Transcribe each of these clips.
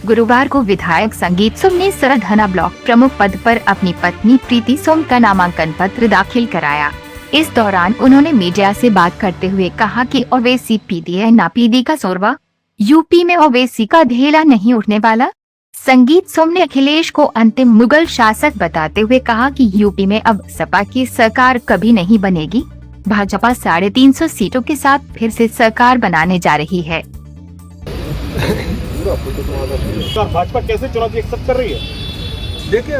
गुरुवार को विधायक संगीत सोम ने सरधना ब्लॉक प्रमुख पद पर अपनी पत्नी प्रीति सोम का नामांकन पत्र दाखिल कराया। इस दौरान उन्होंने मीडिया से बात करते हुए कहा कि ओवैसी पीडी है ना पीडी का शोरबा, यूपी में ओवैसी का ढेला नहीं उठने वाला। संगीत सोम ने अखिलेश को अंतिम मुगल शासक बताते हुए कहा कि यूपी में अब सपा की सरकार कभी नहीं बनेगी। भाजपा 350 सीटों के साथ फिर से सरकार बनाने जा रही है। भाजपा कैसे चुनौती एक्सेप्ट कर रही है? देखिए,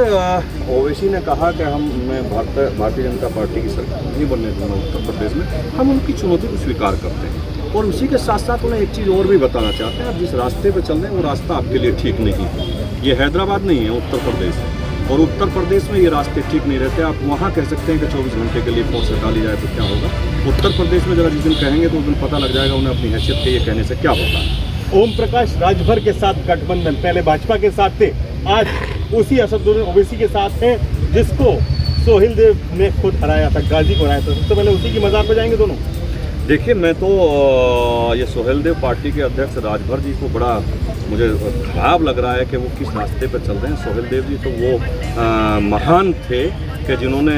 ओवैसी ने कहा कि मैं भारतीय जनता पार्टी की सरकार नहीं बनने दूंगा उत्तर प्रदेश में। हम उनकी चुनौती को स्वीकार करते हैं और उसी के साथ साथ उन्हें एक चीज़ और भी बताना चाहते हैं। आप जिस रास्ते पर चल रहे हैं वो रास्ता आपके लिए ठीक नहीं है। ये हैदराबाद नहीं है, उत्तर प्रदेश है और उत्तर प्रदेश में ये रास्ते ठीक नहीं रहते। आप वहाँ कह सकते हैं कि 24 घंटे के लिए फोर्स हटा ली जाए तो क्या होगा। उत्तर प्रदेश में जरा जिस दिन कहेंगे तो उस दिन पता लग जाएगा उन्हें अपनी हैसियत के ये कहने से क्या होता है। ओम प्रकाश राजभर के साथ गठबंधन, पहले भाजपा के साथ थे, आज उसी असदुद्दीन ओवैसी के साथ है जिसको सोहेल देव ने खुद हराया था, गाजी को हराया था। सबसे पहले उसी की मजार पे जाएंगे दोनों। देखिए, मैं तो ये सोहेल देव पार्टी के अध्यक्ष राजभर जी को बड़ा मुझे खराब लग रहा है कि वो किस रास्ते पर चल रहे हैं। सोहेल देव जी तो वो महान थे कि जिन्होंने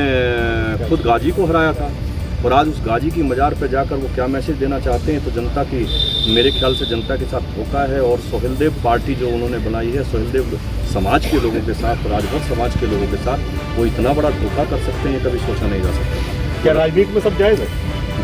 खुद गाजी को हराया था और आज उस गाजी की मजार पर जाकर वो क्या मैसेज देना चाहते हैं तो जनता की, मेरे ख्याल से जनता के साथ धोखा है। और सोहेल देव पार्टी जो उन्होंने बनाई है सोहेल देव समाज के लोगों के साथ, राजभर समाज के लोगों के साथ वो इतना बड़ा धोखा कर सकते हैं, कभी सोचा नहीं जा सकता। क्या राजनीति में सब जायज़ है?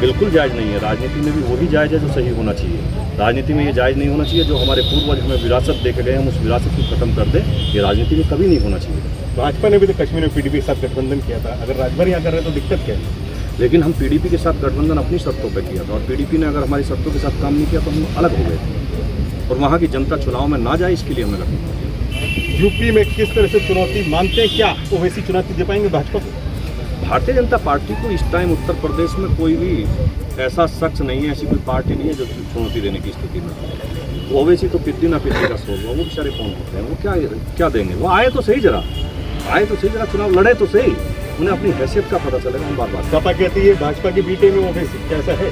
बिल्कुल जायज़ नहीं है। राजनीति में भी वही जायज़ है जो सही होना चाहिए। राजनीति में ये जायज़ नहीं होना चाहिए जो हमारे पूर्वज हमें विरासत दे के गए, हम उस विरासत को खत्म कर दें। ये राजनीति में कभी नहीं होना चाहिए। भाजपा ने भी तो कश्मीर में पीडीपी के साथ गठबंधन किया था। अगर राजभर यहाँ कर रहे हैं तो दिक्कत क्या है? लेकिन हम पीडीपी के साथ गठबंधन अपनी शर्तों पर किया था और पीडीपी ने अगर हमारी शर्तों के साथ काम नहीं किया तो हम अलग हो गए थे और वहाँ की जनता चुनाव में ना जाए इसके लिए हमें लगता। यूपी में किस तरह से चुनौती मानते हैं? क्या ओवैसी चुनौती दे पाएंगे भाजपा को? भारतीय जनता पार्टी को इस टाइम उत्तर प्रदेश में कोई भी ऐसा शख्स नहीं है, ऐसी कोई पार्टी नहीं है जो चुनौती देने की स्थिति में। ओवैसी तो पिद्दी ना पिद्दी का सोच, वो बेचारे कौन होते हैं, वो क्या देंगे? वो आए तो सही जरा, चुनाव लड़े तो सही, उन्हें अपनी हैसियत का पता चलेगा। हम बार सपा कहती है भाजपा के बीटे में ओवैसी, कैसा है?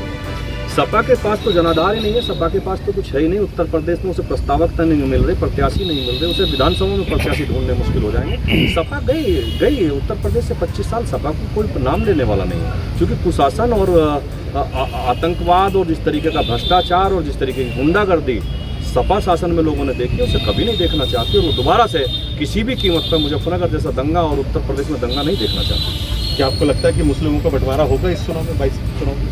सपा के पास तो जनाधार ही नहीं है, सपा के पास तो कुछ है ही नहीं। उत्तर प्रदेश में उसे प्रस्तावकता नहीं मिल रही, प्रत्याशी नहीं मिल रहे, उसे विधानसभा में प्रत्याशी ढूंढने मुश्किल हो जाएंगे। सपा गई उत्तर प्रदेश से 25 साल सपा को कोई नाम लेने वाला नहीं है, क्योंकि कुशासन और आतंकवाद और जिस तरीके का भ्रष्टाचार और जिस तरीके की गुंडागर्दी सपा शासन में लोगों ने देखी, उसे कभी नहीं देखना चाहती और वो दोबारा से किसी भी कीमत पर मुजफ्फरनगर जैसा दंगा और उत्तर प्रदेश में दंगा नहीं देखना चाहती। क्या आपको लगता है कि मुस्लिमों का बंटवारा होगा इस चुनाव में, 22 चुनाव में?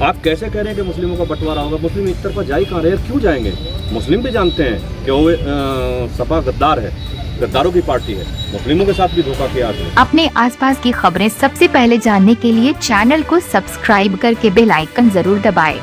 आप कैसे कह रहे हैं कि मुस्लिमों का बंटवारा होगा? मुस्लिम एक तरफा जा ही कहाँ रहे, क्यों जाएंगे? मुस्लिम भी जानते हैं कि वो सपा गद्दार है, गद्दारों की पार्टी है, मुस्लिमों के साथ भी धोखा किया है। अपने आसपास की खबरें सबसे पहले जानने के लिए चैनल को सब्सक्राइब करके बेल आइकन जरूर दबाएं।